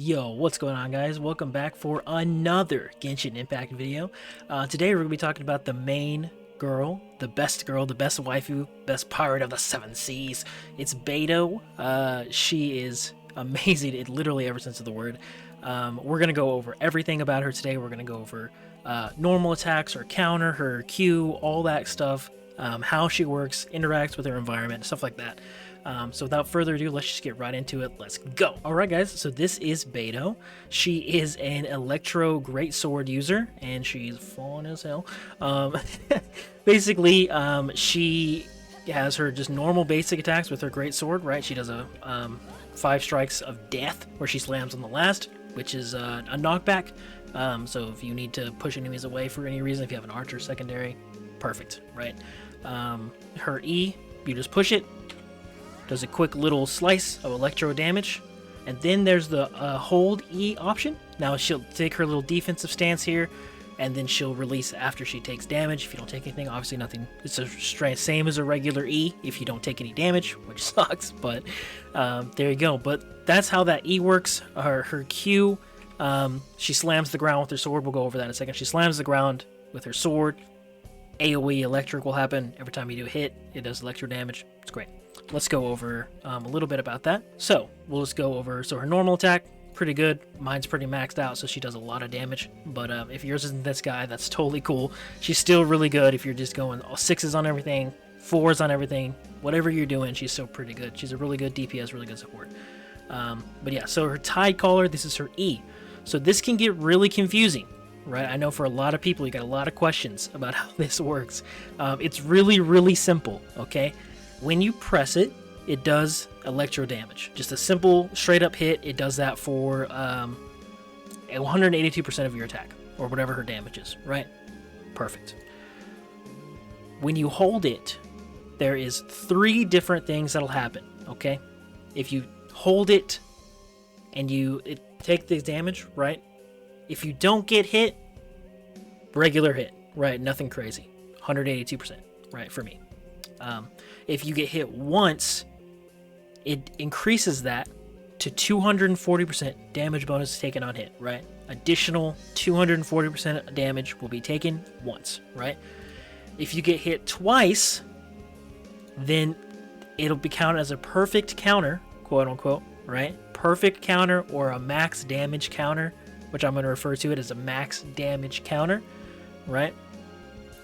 Yo, what's going on, guys? Welcome back for another Genshin Impact video. Today we're going to be talking about the main girl, the best waifu, best pirate of the seven seas. It's Beidou. She is amazing in literally every sense of the word. We're going to go over everything about her today. We're going to go over normal attacks, her counter, her Q, all that stuff, how she works, interacts with her environment, stuff like that. So without further ado, let's just get right into it. Let's go. Alright guys, so this is Beidou. She is an Electro Greatsword user, and she's fun as hell. Basically, she has her just normal basic attacks with her Greatsword, right? She does a 5 strikes of death, where she slams on the last, which is a knockback. So if you need to push enemies away for any reason, if you have an archer secondary, perfect, right? Her E, you just push it, does a quick little slice of electro damage, and then there's the hold E option. Now she'll take her little defensive stance here, and then she'll release after she takes damage. If you don't take anything, obviously nothing. It's the same as a regular E if you don't take any damage, which sucks, but there you go. But that's how that E works. Her Q, she slams the ground with her sword. We'll go over that in a second. She slams the ground with her sword. AoE electric will happen every time you do a hit. It does electro damage. It's great. Let's go over a little bit about that. So we'll just go over, so her normal attack, pretty good. Mine's pretty maxed out, so she does a lot of damage. But if yours isn't this guy, that's totally cool. She's still really good if you're just going 6s on everything, 4s on everything, whatever you're doing, she's still pretty good. She's a really good DPS, really good support. But yeah, so her Tide Caller, this is her E. So this can get really confusing, right? I know for a lot of people, you got a lot of questions about how this works. It's really, really simple, okay? When you press it, it does electro damage. Just a simple, straight up hit. It does that for 182% of your attack, or whatever her damage is, right? Perfect. When you hold it, there is 3 different things that'll happen, okay? If you hold it and you take the damage, right? If you don't get hit, regular hit, right? Nothing crazy. 182%, right, for me. If you get hit once, it increases that to 240% damage bonus taken on hit, right? Additional 240% damage will be taken once, right? If you get hit twice, then it'll be counted as a perfect counter, quote unquote, right? Perfect counter, or a max damage counter, which I'm going to refer to it as a max damage counter, right?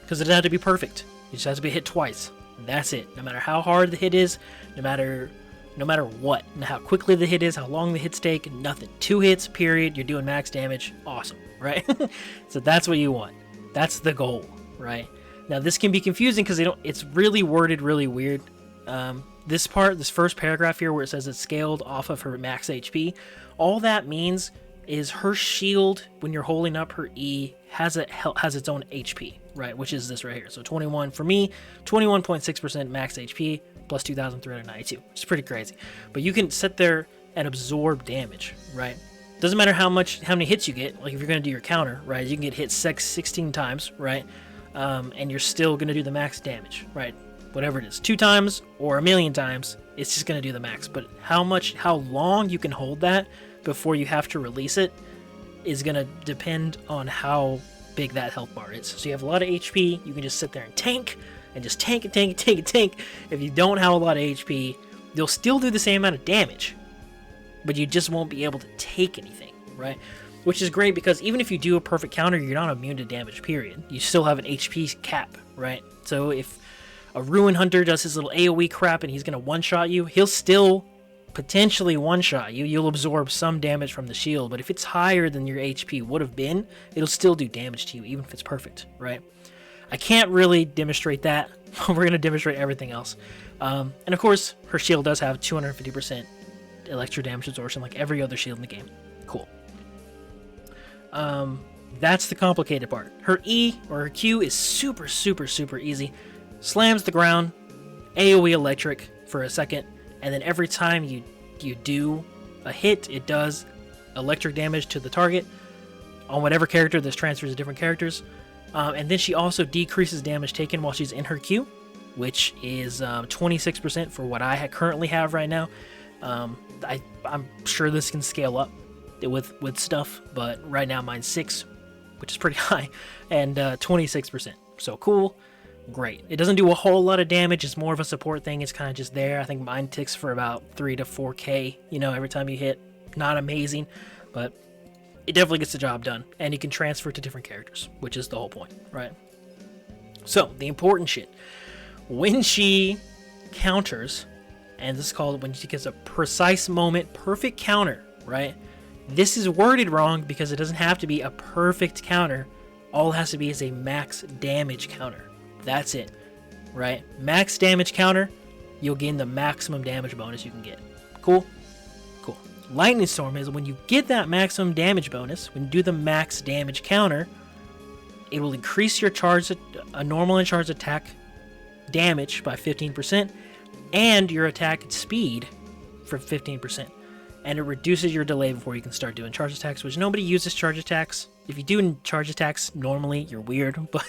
Because it doesn't have to be perfect. It just has to be hit twice. That's it. No matter how hard the hit is, no matter what, how quickly the hit is, how long the hits take, nothing. 2 hits, period. You're doing max damage. Awesome, right? So that's what you want. That's the goal, right? Now this can be confusing because it's really worded really weird. This first paragraph here where it says it's scaled off of her max HP, all that means is her shield, when you're holding up her E, has its own HP, right? Which is this right here. So 21 for me, 21.6% max HP plus 2,392. It's pretty crazy. But you can sit there and absorb damage, right? Doesn't matter how many hits you get. Like if you're going to do your counter, right? You can get hit 16 times, right? And you're still going to do the max damage, right? Whatever it is, 2 times or 1,000,000 times, it's just going to do the max. But how long you can hold that before you have to release it is going to depend on how big that health bar is. So you have a lot of HP, you can just sit there and tank, and just tank and tank and tank and tank. If you don't have a lot of HP, you'll still do the same amount of damage, but you just won't be able to take anything, right? Which is great, because even if you do a perfect counter, you're not immune to damage, period. You still have an HP cap, right? So if a Ruin Hunter does his little AoE crap and he's going to one-shot you, he'll still potentially one-shot you. You'll absorb some damage from the shield, but if it's higher than your HP would have been, it'll still do damage to you, even if it's perfect, right? I can't really demonstrate that. We're going to demonstrate everything else. And of course, her shield does have 250% electro damage absorption, like every other shield in the game. Cool. That's the complicated part. Her E, or her Q, is super, super, super easy. Slams the ground, AoE electric for a second, and then every time you do a hit, it does electric damage to the target on whatever character. This transfers to different characters. And then she also decreases damage taken while she's in her Q, which is 26% for what I currently have right now. I'm sure this can scale up. with stuff, but right now mine's 6, which is pretty high, and 26%. So cool, great. It doesn't do a whole lot of damage. It's more of a support thing. It's kind of just there. I think mine ticks for about 3 to 4k, you know, every time you hit. Not amazing, but it definitely gets the job done, and you can transfer to different characters, which is the whole point, right? So the important shit, when she counters, and this is called when she gets a precise moment perfect counter, right? This is worded wrong because it doesn't have to be a perfect counter. All it has to be is a max damage counter. That's it, right? Max damage counter, you'll gain the maximum damage bonus you can get. Cool? Cool. Lightning Storm is when you get that maximum damage bonus, when you do the max damage counter, it will increase your a normal and charged attack damage by 15% and your attack speed for 15%. And it reduces your delay before you can start doing charge attacks, which nobody uses charge attacks. If you do charge attacks normally, you're weird, but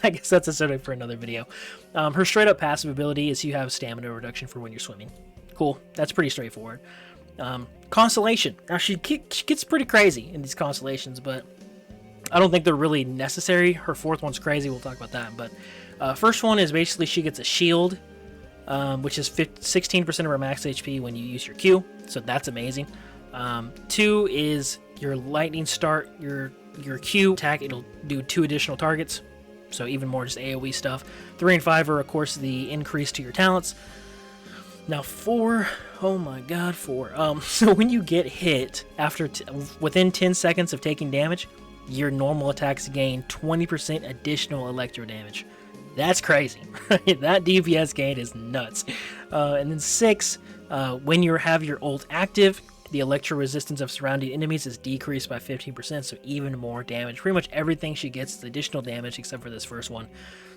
I guess that's a subject for another video. Her straight up passive ability is you have stamina reduction for when you're swimming. Cool, that's pretty straightforward. Constellation. Now she gets pretty crazy in these constellations, but I don't think they're really necessary. Her fourth one's crazy, we'll talk about that. But first one is basically she gets a shield, which is 16% of her max HP when you use your Q, so that's amazing. 2 is your lightning start, your Q attack, it'll do 2 additional targets, so even more just AoE stuff. 3 and 5 are of course the increase to your talents. Now 4, oh my god, 4. So when you get hit after within 10 seconds of taking damage, your normal attacks gain 20% additional electro damage. That's crazy, right? That DPS gain is nuts. And then 6, when you have your ult active, the electro resistance of surrounding enemies is decreased by 15%, so even more damage. Pretty much everything she gets is additional damage except for this first one.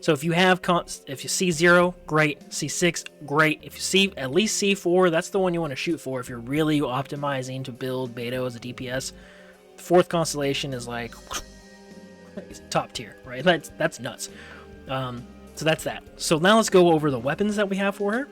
So if you have if you see 0, great. C6, great. If you see at least C4, that's the one you want to shoot for if you're really optimizing to build Beidou as a DPS. The 4th constellation is like top tier, right? That's nuts. So that's that. So now let's go over the weapons that we have for her.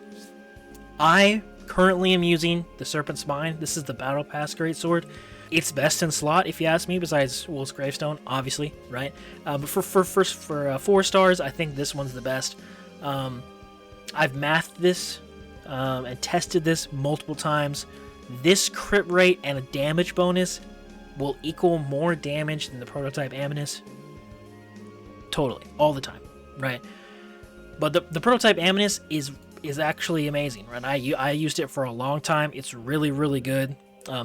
I currently am using the Serpent Spine. This is the Battle Pass Greatsword. It's best in slot, if you ask me, besides Wolf's Gravestone, obviously, right? But for 4 stars, I think this one's the best. I've mathed this and tested this multiple times. This crit rate and a damage bonus will equal more damage than the Prototype Amulet. Totally, all the time, right? But the Prototype Amulet is actually amazing, right? I used it for a long time. It's really, really good.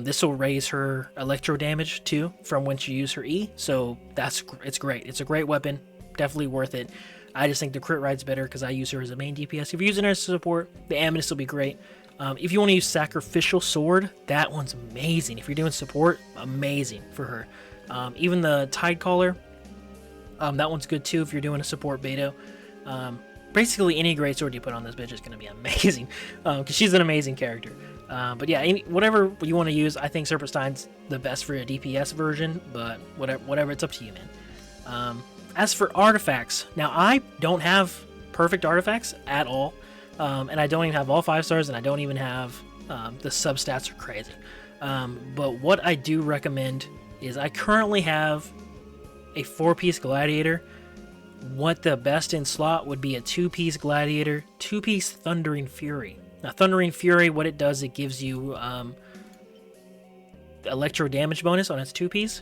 This will raise her electro damage too from when she uses her E, so it's great. It's a great weapon, definitely worth it. I just think the crit rate's better because I use her as a main DPS. If you're using her as support, the Amulet will be great. If you want to use Sacrificial Sword, that one's amazing. If you're doing support, amazing for her. Even the Tidecaller, that one's good too if you're doing a support Beidou. Basically any greatsword you put on this bitch is going to be amazing because she's an amazing character. But yeah, whatever you want to use, I think Serpentstein's the best for a DPS version, but whatever, it's up to you, man. As for artifacts, now I don't have perfect artifacts at all, and I don't even have all 5 stars, and I don't even have the substats are crazy. But what I do recommend is I currently have a 4-piece Gladiator. What the best in slot would be a 2-piece Gladiator, 2-piece Thundering Fury. Now, Thundering Fury, what it does, it gives you electro damage bonus on its 2-piece.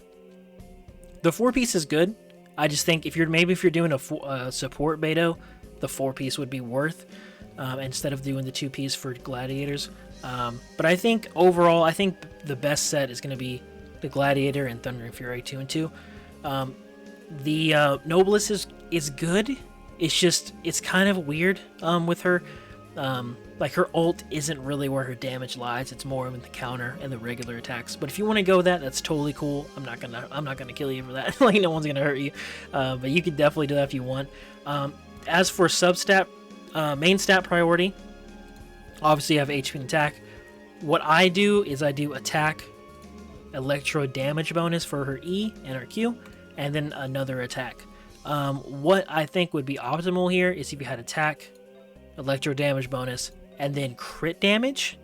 The 4-piece is good. I just think if you're doing a support Beidou, the 4-piece would be worth instead of doing the 2-piece for Gladiators. But I think overall, I think the best set is going to be the Gladiator and Thundering Fury 2 and 2. The Noblesse is good. It's kind of weird with her. Like her ult isn't really where her damage lies. It's more in the counter and the regular attacks. But if you want to go that's totally cool. I'm not gonna kill you for that. Like no one's gonna hurt you. But you can definitely do that if you want. As for substat, main stat priority, obviously you have HP and attack. What I do is I do attack, electro damage bonus for her E and her Q, and then another attack. What I think would be optimal here is if you had attack, electro damage bonus, and then crit damage.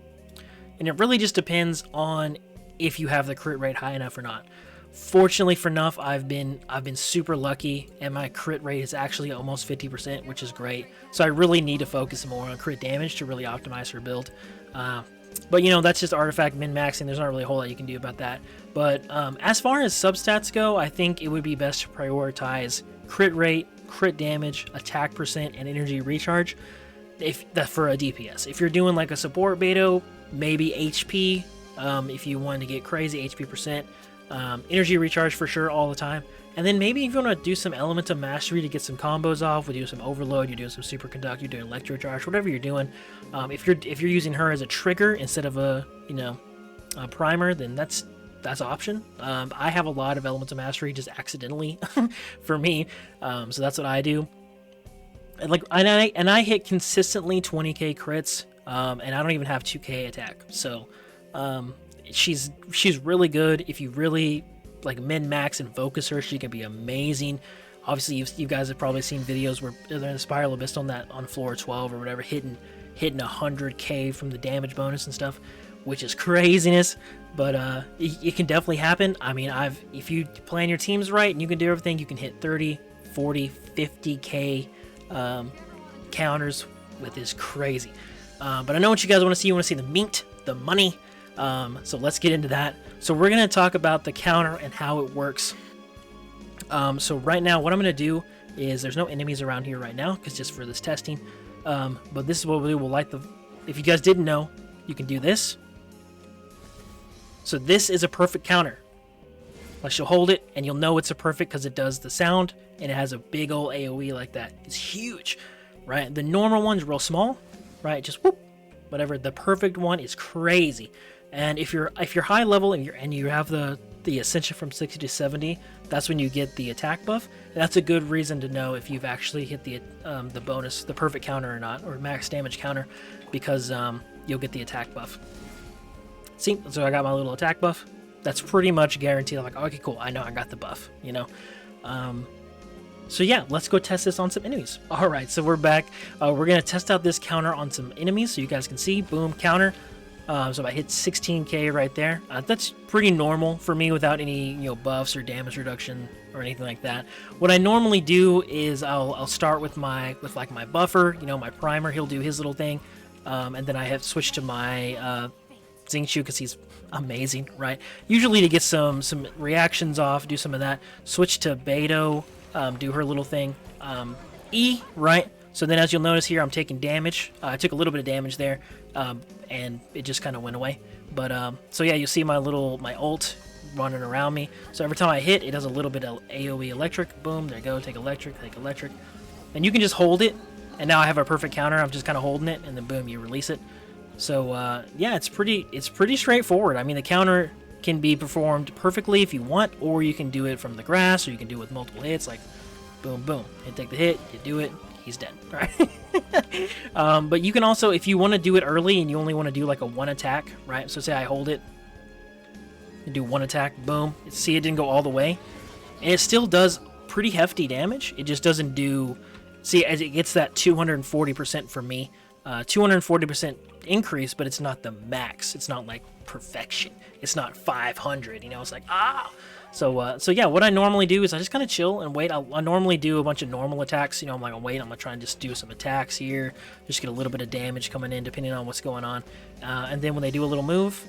And it really just depends on if you have the crit rate high enough or not. Fortunately for Nuff, I've been super lucky, and my crit rate is actually almost 50%, which is great. So I really need to focus more on crit damage to really optimize her build. But you know, that's just artifact min-maxing. There's not really a whole lot you can do about that. But as far as substats go, I think it would be best to prioritize crit rate, crit damage, attack percent, and energy recharge for a DPS. If you're doing like a support Beidou, maybe HP. If you want to get crazy, HP percent. Energy recharge for sure all the time. And then maybe if you want to do some element of mastery to get some combos off, we do some overload, you're doing some superconduct, you're doing electrocharge, whatever you're doing. If you're using her as a trigger instead of a primer, then that's option. I have a lot of elements of mastery just accidentally for me, so that's what I do. And I hit consistently 20k crits, and I don't even have 2k attack. So she's really good. If you really like min-max and focus her, she can be amazing. Obviously, you guys have probably seen videos where they're in the Spiral Abyss on floor 12 or whatever, hitting 100k from the damage bonus and stuff, which is craziness. But it can definitely happen. I mean, if you plan your teams right and you can do everything, you can hit 30, 40, 50k counters with this crazy. But I know what you guys want to see. You want to see the meat, the money. So let's get into that. So we're going to talk about the counter and how it works. So right now, what I'm going to do is there's no enemies around here right now, because just for this testing. But this is what we'll do. We'll light the... If you guys didn't know, you can do this. So this is a perfect counter. Like, you'll hold it, and you'll know it's a perfect because it does the sound, and it has a big old AoE like that. It's huge, right? The normal one's real small, right? Just whoop, whatever. The perfect one is crazy. And if you're high level and you have the ascension from 60 to 70, that's when you get the attack buff. And that's a good reason to know if you've actually hit the bonus, the perfect counter or not, or max damage counter, because you'll get the attack buff. See, so I got my little attack buff. That's pretty much guaranteed. I'm like, okay, cool. I know I got the buff. You know. So yeah, let's go test this on some enemies. All right, so we're back. We're gonna test out this counter on some enemies, so you guys can see. Boom, counter. So I hit 16k right there. That's pretty normal for me without any buffs or damage reduction or anything like that. What I normally do is I'll start with my buffer, my primer. He'll do his little thing, and then I have switched to my Xingqiu because he's amazing, right? Usually to get some reactions off, do some of that. Switch to Beidou, do her little thing. E, right? So then as you'll notice here, I'm taking damage. I took a little bit of damage there, and it just kind of went away. But so yeah, you see my ult running around me. So every time I hit, it does a little bit of AoE electric. Boom, there you go. Take electric. And you can just hold it. And now I have a perfect counter. I'm just kind of holding it, and then boom, you release it. So yeah, it's pretty straightforward. I mean, the counter can be performed perfectly if you want, or you can do it from the grass, or you can do it with multiple hits, like boom, boom. You take the hit, you do it, he's dead, right? But you can also, if you want to do it early and you only want to do like a one attack, right? So say I hold it, and do one attack, boom. See, it didn't go all the way, and it still does pretty hefty damage. It just doesn't do. See, as it gets that 240% for me, 240% increase, but it's not the max. It's not like perfection. It's not 500. It's like So yeah, what I normally do is I just kind of chill and wait. I normally do a bunch of normal attacks. I'm like, I'm gonna try and just do some attacks here, just get a little bit of damage coming in depending on what's going on. And then when they do a little move,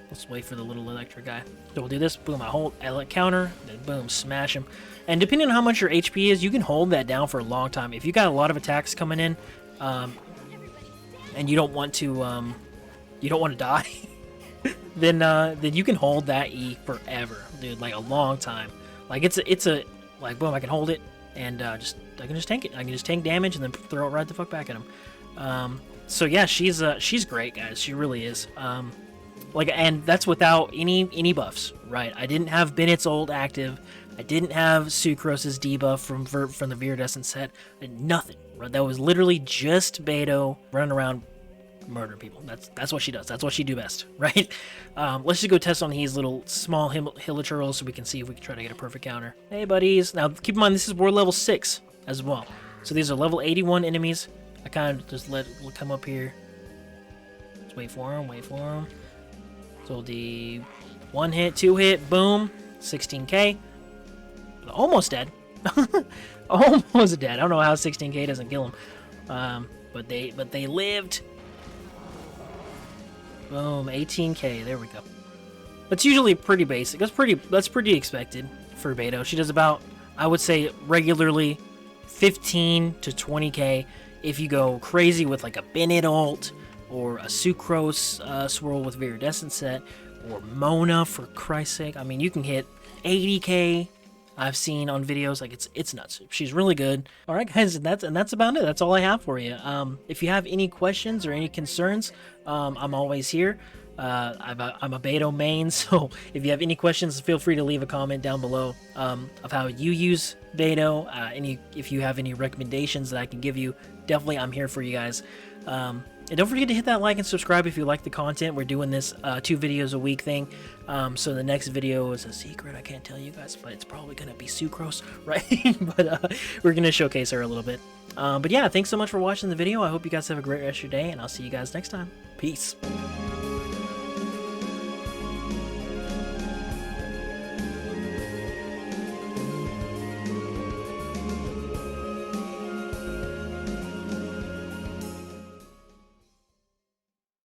let's wait for the little electric guy. So we'll do this. Boom, I hold counter, then boom, smash him. And depending on how much your HP is, you can hold that down for a long time. If you got a lot of attacks coming in, and you don't want to die, then you can hold that E forever, dude, like a long time. Like it's a like boom, I can hold it and I can just tank it. I can just tank damage and then throw it right the fuck back at him. So yeah, she's great, guys. She really is. And that's without any buffs, right? I didn't have Bennett's ult active. I didn't have Sucrose's debuff from the Viridescent set. Nothing. Right? That was literally just Beidou running around murdering people. That's what she does. That's what she do best, right? Let's just go test on these little small hilichurls so we can see if we can try to get a perfect counter. Hey, buddies. Now, keep in mind, we're level 6 as well. So these are level 81 enemies. I kind of just we'll come up here. Let's wait for them. So 1 hit, 2 hit, boom, 16k. Almost dead. Almost dead. I don't know how 16k doesn't kill him. But they lived. Boom, 18k. There we go. That's usually pretty basic. That's pretty expected for Beidou. She does about, I would say, regularly 15 to 20k. If you go crazy with like a Bennett ult or a Sucrose swirl with Viridescent set, or Mona, for Christ's sake. I mean, you can hit 80k. I've seen on videos, like it's nuts. She's really good. All right, guys, and that's about it. That's all I have for you. If you have any questions or any concerns, I'm always here. I'm a Beidou main, so if you have any questions, feel free to leave a comment down below of how you use Beidou. If you have any recommendations that I can give you, definitely I'm here for you guys. And don't forget to hit that like and subscribe if you like the content. We're doing this 2 videos a week thing. So the next video is a secret. I can't tell you guys, but it's probably going to be Sucrose, right? But we're going to showcase her a little bit. But yeah, thanks so much for watching the video. I hope you guys have a great rest of your day, and I'll see you guys next time. Peace.